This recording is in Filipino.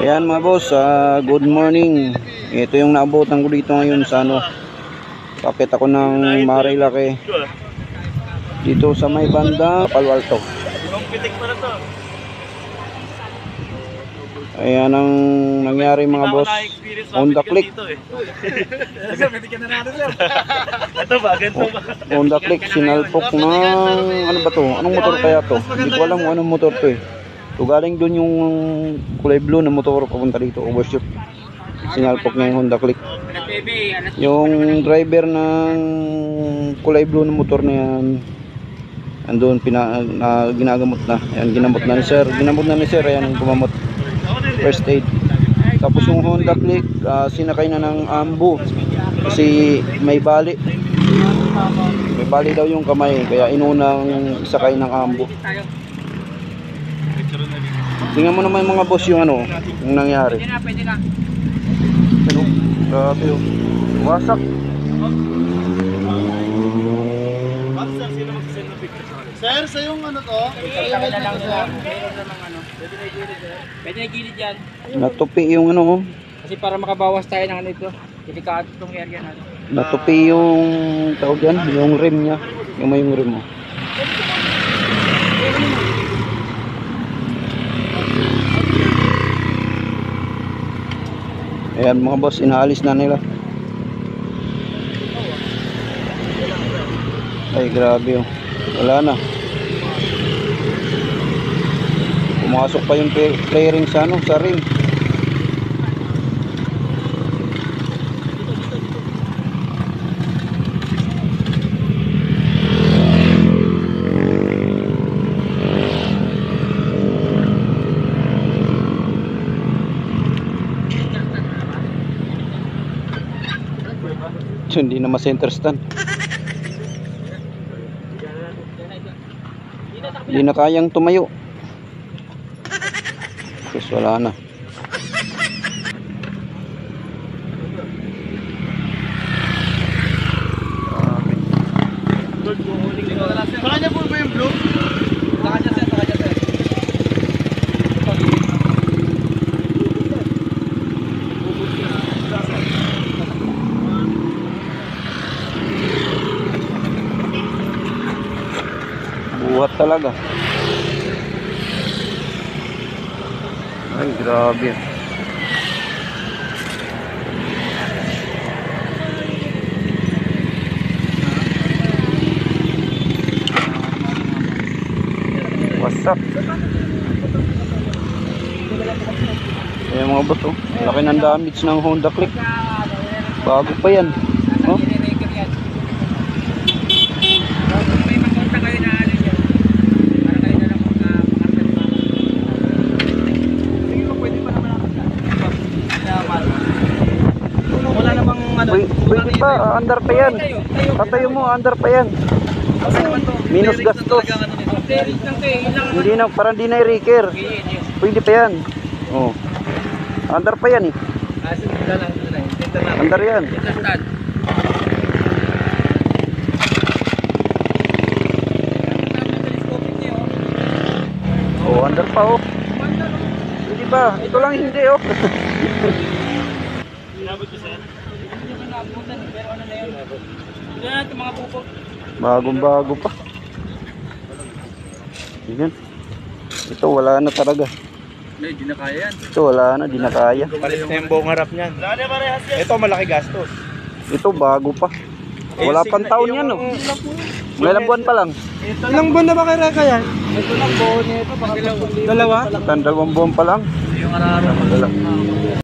Ayan mga boss, good morning. Ito yung naabutan ko dito ngayon sa ano. Pakit ako ng Marilake dito sa may banda Palo Alto. Ayan ang nangyari mga boss. Honda Click. Honda Click sinalpok ng ano ba to? Anong motor kaya to? Hindi ko alam kung anong motor to eh. So galing dun yung kulay blue na motor papunta dito, overshoot. Sinalpok niya yung Honda Click. Yung driver ng kulay blue na motor na yan, andun ginagamot na. Ayan, ginamot na ni sir. Ginamot na ni sir, ayan yung kumamot. First aid. Tapos yung Honda Click, sinakay na ng ambo. Kasi may bali. May bali daw yung kamay, kaya inunang isakay ng ambo. Tingnan mo naman mga boss yung ano, yung nangyari. Pwede na. Ano? Grabe oh. Wasak. Sir, sa yung ano to? Meron namang ano. Pwede na gilid yan. Natupi yung ano oh. Kasi para makabawas tayo ng ano ito. Delikado itong area natin. Natupi yung tawag yan, yung rim niya. Yung may yung rim mo. Ayan mga boss, inaalis na nila. Ay grabe oh. Wala na. Pumasok pa yung flaring sa ano, sa rim. Hindi na ma-center stand. Hindi na kayang tumayo. Tapos wala na. Sa kanya po ba yung blue? Sa kanya sir, sa kanya sir. Buhat talaga. Ay grabe. Wasak. Ayan mga boss oh. Laki ng damage ng Honda Click. Bago pa yan. Oh. May makonta kayo na ano yan. Para kayo na lang wala namang ano. Pwede pa, under pa yan. Tatayo mo, under pa yan. Minus gastos. Hindi na, parang di na i-reker. Pwede pa yan. Oh. Under pa yan eh. Under yan. Oh, under pa oh. Hindi pa, ito lang hindi oh. Bagong bago pa. Yan. Ito wala na talaga. Hindi na kaya yan. Ito wala na, di na kaya. Palis na yung buong harap niyan. Ito malaki gastos. Ito bago pa. Wala pang taon yan oh. May ilang buwan pa lang. Ilang buwan na ba kaya yan? Ito lang buwan nito. Dalawa? Dalawang buwan pa lang. Yung araw.